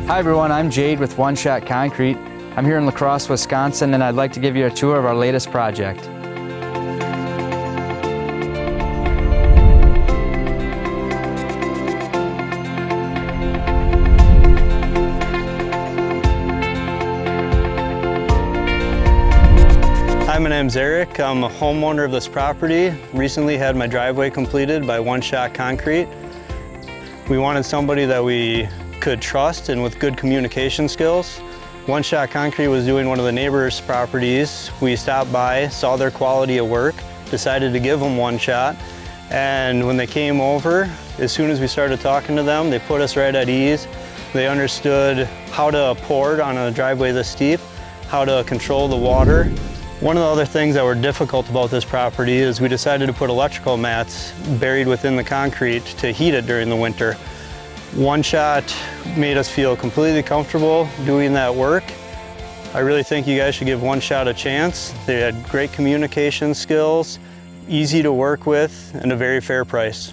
Hi everyone, I'm Jade with One Shot Concrete. I'm here in La Crosse, Wisconsin, and I'd like to give you a tour of our latest project. Hi, my name's Eric. I'm a homeowner of this property. Recently had my driveway completed by One Shot Concrete. We wanted somebody that we could trust and with good communication skills. One Shot Concrete was doing one of the neighbors' properties. We stopped by, saw their quality of work, decided to give them one shot. And when they came over, as soon as we started talking to them, they put us right at ease. They understood how to pour on a driveway this steep, how to control the water. One of the other things that were difficult about this property is we decided to put electrical mats buried within the concrete to heat it during the winter. One Shot made us feel completely comfortable doing that work. I really think you guys should give One Shot a chance. They had great communication skills, easy to work with, and a very fair price.